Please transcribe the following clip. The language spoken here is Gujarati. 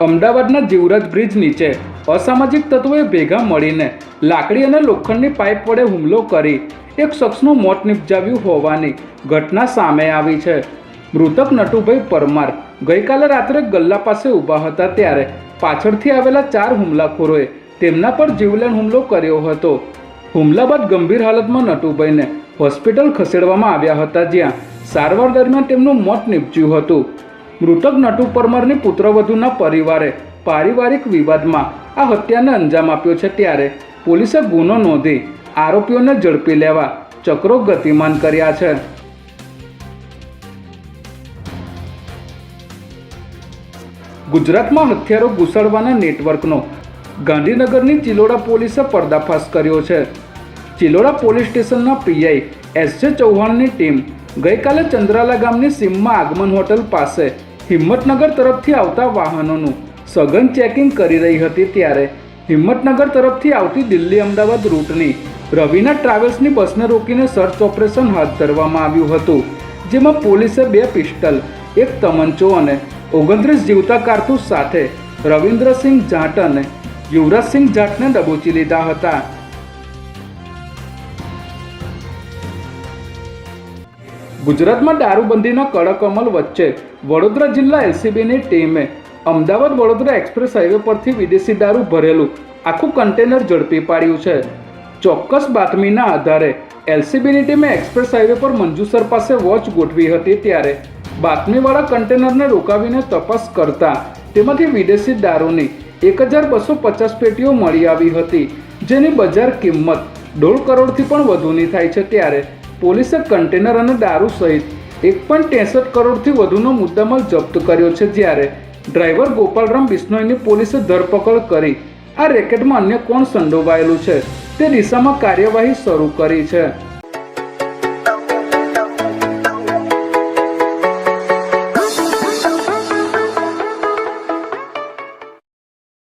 અમદાવાદના જીવરાજ બ્રિજ નીચે અસામાજિક તત્વોએ ભેગા મળીને લાકડી અને લોખંડની પાઇપ વડે હુમલો કરી એક શખ્સનું મોત નિપજાવ્યું હોવાની ઘટના સામે આવી છે। મૃતક નટુભાઈ પરમાર ગઈકાલે રાત્રે ગલ્લા પાસે ઊભા હતા ત્યારે પાછળથી આવેલા 4 હુમલાખોરોએ તેમના પર જીવલેણ હુમલો કર્યો હતો। હુમલા બાદ ગંભીર હાલતમાં નટુભાઈને હોસ્પિટલ ખસેડવામાં આવ્યા હતા, જ્યાં સારવાર દરમિયાન તેમનું મોત નિપજ્યું હતું। મૃતક નટુ પરમારની પુત્રવધૂના પરિવારે પારિવારિક વિવાદમાં આ હત્યાને અંજામ આપ્યો છે, ત્યારે પોલીસે ગુનો નોંધી આરોપીઓને ઝડપી લેવા ચક્રો ગતિમાન કર્યા છે। ગુજરાતમાં હથિયારો ઘુસાડવાના નેટવર્કનો ગાંધીનગરની ચિલોડા પોલીસે પર્દાફાશ કર્યો છે। ચિલોડા પોલીસ સ્ટેશનના પીઆઈ એસ.જે. ચૌહાણની ટીમ ગઈકાલે ચંદ્રાલા ગામની સીમમાં આગમન હોટલ પાસે હિંમતનગર તરફથી આવતા વાહનોનું સઘન ચેકિંગ કરી રહી હતી, ત્યારે હિંમતનગર તરફથી આવતી દિલ્હી અમદાવાદ રૂટની રવિના ટ્રાવેલ્સની બસને રોકીને સર્ચ ઓપરેશન હાથ ધરવામાં આવ્યું હતું, જેમાં પોલીસે 2 પિસ્ટલ, 1 તમંચો અને 29 જીવતા કારતૂસ સાથે રવિન્દ્રસિંહ જાટ અને યુવરાજસિંહ જાટને દબોચી લીધા હતા। ગુજરાતમાં દારૂબંધીના કડક અમલ વચ્ચે વડોદરા જિલ્લા એલસીબીની ટીમે અમદાવાદ વડોદરા એક્સપ્રેસ હાઈવે પરથી વિદેશી દારૂ ભરેલું આખું કન્ટેનર ઝડપી પાડ્યું છે। ચોક્કસ બાતમીના આધારે એલસીબીની ટીમે એક્સપ્રેસ હાઈવે પર મંજુસર પાસે વોચ ગોઠવી હતી, ત્યારે બાતમીવાળા કન્ટેનરને રોકાવીને તપાસ કરતા તેમાંથી વિદેશી દારૂની 1250 પેટીઓ મળી આવી હતી, જેની બજાર કિંમત 1.5 કરોડથી પણ વધુની થાય છે। ત્યારે પોલીસે કન્ટેનર અને દારૂ સહિત 1.63 કરોડથી વધુનો મુદ્દામાલ જપ્ત કર્યો છે, જ્યારે ડ્રાઈવર ગોપાલરામ બિશ્નોઈની પોલીસે ધરપકડ કરી આ રેકેટમાં અન્ય કોણ સંડોવાયેલું છે તે દિશામાં કાર્યવાહી શરૂ કરી છે।